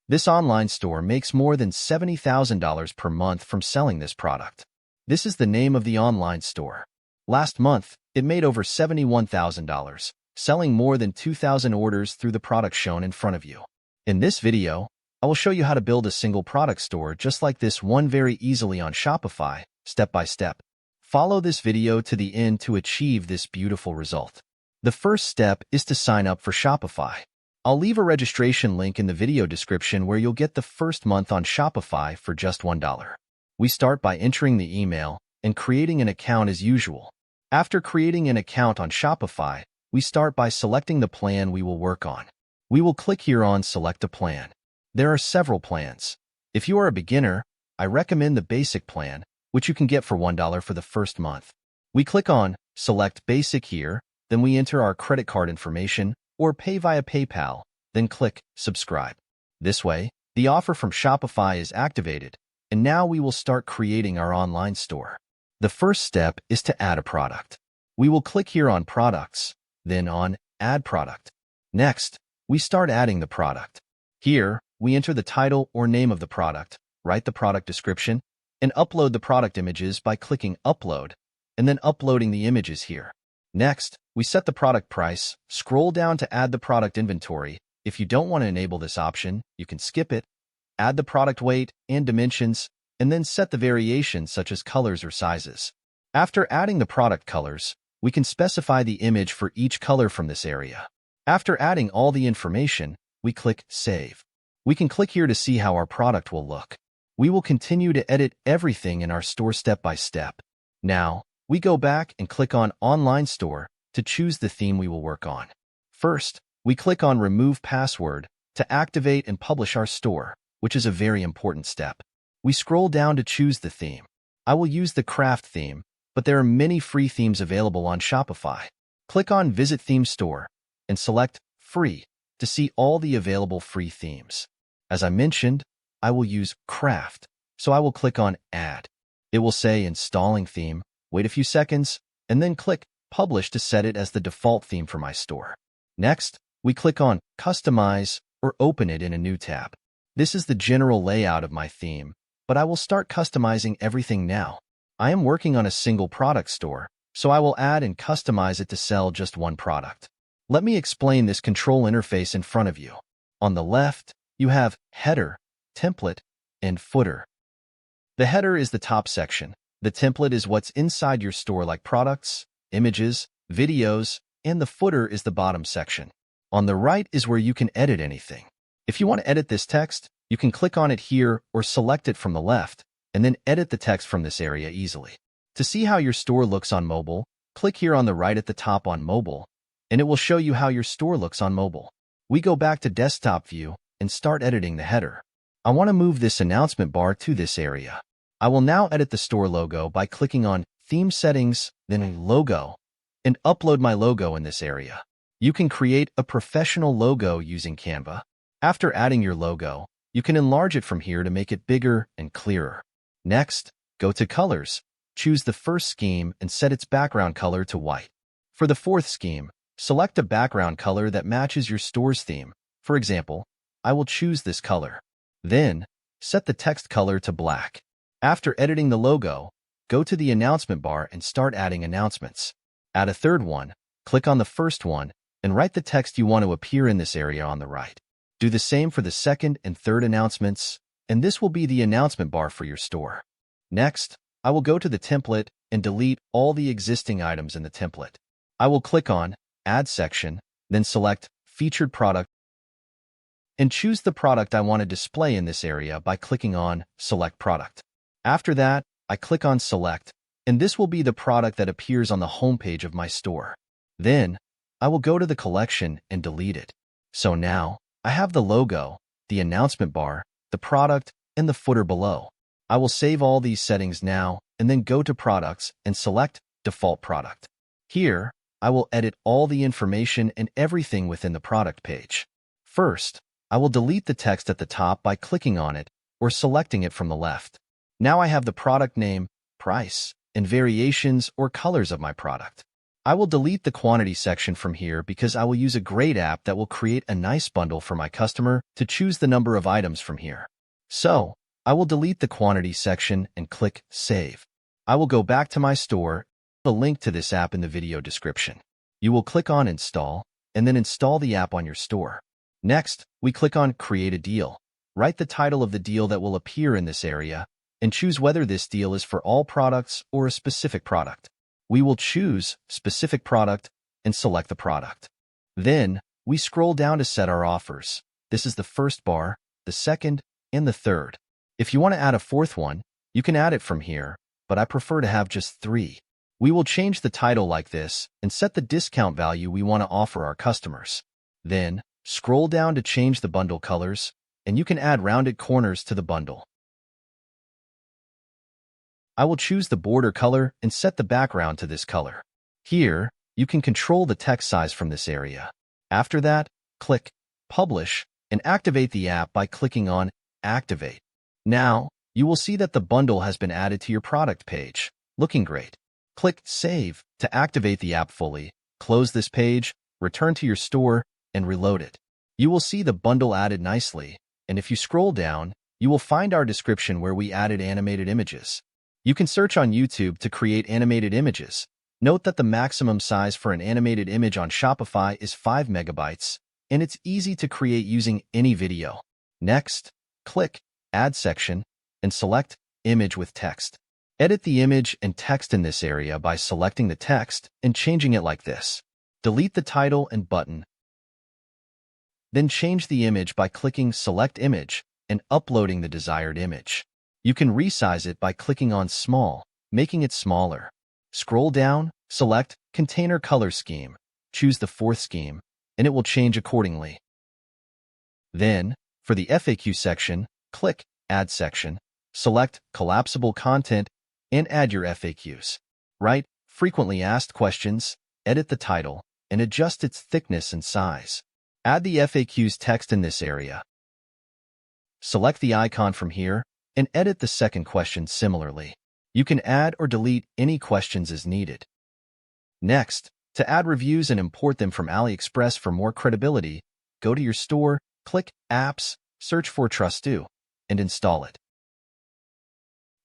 This online store makes more than $70,000 per month from selling this product. This is the name of the online store. Last month, it made over $71,000, selling more than 2,000 orders through the product shown in front of you. In this video, I will show you how to build a single product store just like this one very easily on Shopify, step by step. Follow this video to the end to achieve this beautiful result. The first step is to sign up for Shopify. I'll leave a registration link in the video description where you'll get the first month on Shopify for just $1. We start by entering the email and creating an account as usual. After creating an account on Shopify, we start by selecting the plan we will work on. We will click here on Select a Plan. There are several plans. If you are a beginner, I recommend the basic plan, which you can get for $1 for the first month. We click on Select Basic here, then we enter our credit card information or pay via PayPal, then click Subscribe. This way, the offer from Shopify is activated, and now we will start creating our online store. The first step is to add a product. We will click here on Products, then on Add Product. Next, we start adding the product. Here, we enter the title or name of the product, write the product description, and upload the product images by clicking Upload, and then uploading the images here. Next, we set the product price, scroll down to add the product inventory. If you don't want to enable this option, you can skip it. Add the product weight and dimensions, and then set the variations such as colors or sizes. After adding the product colors, we can specify the image for each color from this area. After adding all the information, we click Save. We can click here to see how our product will look. We will continue to edit everything in our store step by step. Now, we go back and click on Online Store to choose the theme we will work on. First, we click on Remove Password to activate and publish our store, which is a very important step. We scroll down to choose the theme. I will use the craft theme, but there are many free themes available on Shopify. Click on Visit Theme Store and select Free to see all the available free themes. As I mentioned, I will use Craft, so I will click on Add. It will say Installing Theme, wait a few seconds, and then click Publish to set it as the default theme for my store. Next, we click on Customize or open it in a new tab. This is the general layout of my theme, but I will start customizing everything now. I am working on a single product store, so I will add and customize it to sell just one product. Let me explain this control interface in front of you. On the left, you have Header, Template, and Footer. The header is the top section. The template is what's inside your store like products, images, videos, and the footer is the bottom section. On the right is where you can edit anything. If you want to edit this text, you can click on it here or select it from the left, and then edit the text from this area easily. To see how your store looks on mobile, click here on the right at the top on Mobile, and it will show you how your store looks on mobile. We go back to Desktop View and start editing the header. I want to move this announcement bar to this area. I will now edit the store logo by clicking on Theme Settings, then Logo, and upload my logo in this area. You can create a professional logo using Canva. After adding your logo, you can enlarge it from here to make it bigger and clearer. Next, go to Colors, choose the first scheme and set its background color to white. For the fourth scheme, select a background color that matches your store's theme. For example, I will choose this color. Then, set the text color to black. After editing the logo, go to the announcement bar and start adding announcements. Add a third one, click on the first one, and write the text you want to appear in this area on the right. Do the same for the second and third announcements, and this will be the announcement bar for your store. Next, I will go to the template and delete all the existing items in the template. I will click on Add Section, then select Featured Product, and choose the product I want to display in this area by clicking on Select Product. After that, I click on Select, and this will be the product that appears on the homepage of my store. Then, I will go to the collection and delete it. So now, I have the logo, the announcement bar, the product, and the footer below. I will save all these settings now, and then go to Products and select Default Product. Here, I will edit all the information and everything within the product page. First, I will delete the text at the top by clicking on it or selecting it from the left. Now I have the product name, price, and variations or colors of my product. I will delete the quantity section from here because I will use a great app that will create a nice bundle for my customer to choose the number of items from here. So, I will delete the quantity section and click Save. I will go back to my store, the link to this app in the video description. You will click on Install, and then install the app on your store. Next, we click on Create a Deal. Write the title of the deal that will appear in this area, and choose whether this deal is for all products or a specific product. We will choose Specific Product and select the product. Then, we scroll down to set our offers. This is the first bar, the second, and the third. If you want to add a fourth one, you can add it from here, but I prefer to have just 3. We will change the title like this and set the discount value we want to offer our customers. Then, scroll down to change the bundle colors, and you can add rounded corners to the bundle. I will choose the border color and set the background to this color. Here, you can control the text size from this area. After that, click Publish and activate the app by clicking on Activate. Now, you will see that the bundle has been added to your product page. Looking great. Click Save to activate the app fully. Close this page, return to your store, and reload it. You will see the bundle added nicely, and if you scroll down, you will find our description where we added animated images. You can search on YouTube to create animated images. Note that the maximum size for an animated image on Shopify is 5 megabytes, and it's easy to create using any video. Next, click Add Section and select Image with Text. Edit the image and text in this area by selecting the text and changing it like this. Delete the title and button. Then change the image by clicking Select Image and uploading the desired image. You can resize it by clicking on Small, making it smaller. Scroll down, select Container Color Scheme, choose the 4th scheme, and it will change accordingly. Then, for the FAQ section, click Add Section, select Collapsible Content, and add your FAQs. Write Frequently Asked Questions, edit the title, and adjust its thickness and size. Add the FAQs text in this area. Select the icon from here, and edit the second question similarly. You can add or delete any questions as needed. Next, to add reviews and import them from AliExpress for more credibility, go to your store, click Apps, search for Trustu, and install it.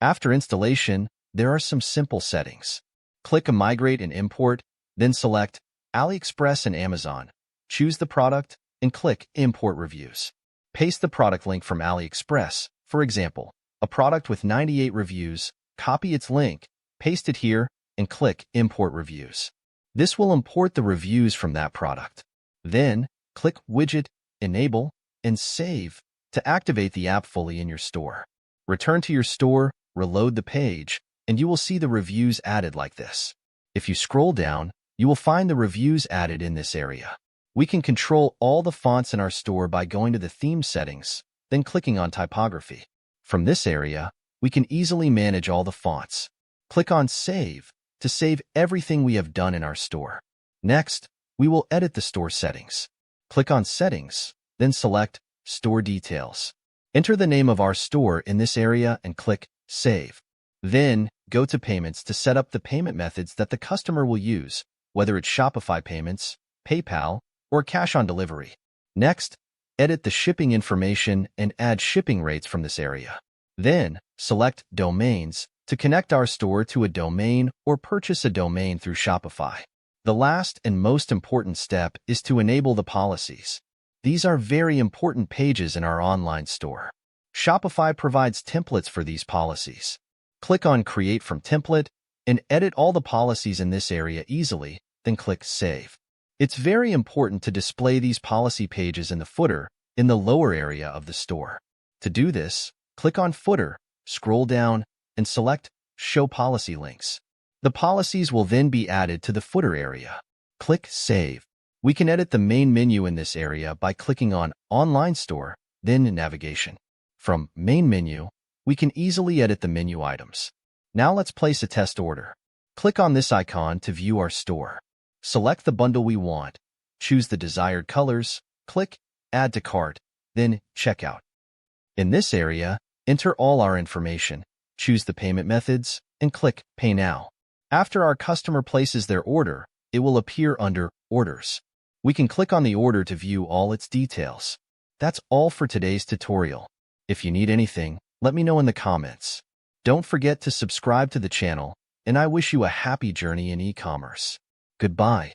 After installation, there are some simple settings. Click Migrate and Import, then select AliExpress and Amazon. Choose the product, and click Import Reviews. Paste the product link from AliExpress, for example, a product with 98 reviews, copy its link, paste it here, and click Import Reviews. This will import the reviews from that product. Then, click Widget, Enable, and Save to activate the app fully in your store. Return to your store, reload the page, and you will see the reviews added like this. If you scroll down, you will find the reviews added in this area. We can control all the fonts in our store by going to the theme settings, then clicking on typography. From this area, we can easily manage all the fonts. Click on Save to save everything we have done in our store. Next, we will edit the store settings. Click on Settings, then select Store Details. Enter the name of our store in this area and click Save. Then, go to Payments to set up the payment methods that the customer will use, whether it's Shopify payments, PayPal, or cash on delivery. Next, edit the shipping information and add shipping rates from this area. Then, select Domains to connect our store to a domain or purchase a domain through Shopify. The last and most important step is to enable the policies. These are very important pages in our online store. Shopify provides templates for these policies. Click on Create from Template and edit all the policies in this area easily, then click Save. It's very important to display these policy pages in the footer in the lower area of the store. To do this, click on Footer, scroll down, and select Show Policy Links. The policies will then be added to the footer area. Click Save. We can edit the main menu in this area by clicking on Online Store, then Navigation. From Main Menu, we can easily edit the menu items. Now let's place a test order. Click on this icon to view our store. Select the bundle we want, choose the desired colors, click Add to Cart, then Checkout. In this area, enter all our information, choose the payment methods, and click Pay Now. After our customer places their order, it will appear under Orders. We can click on the order to view all its details. That's all for today's tutorial. If you need anything, let me know in the comments. Don't forget to subscribe to the channel, and I wish you a happy journey in e-commerce. Goodbye.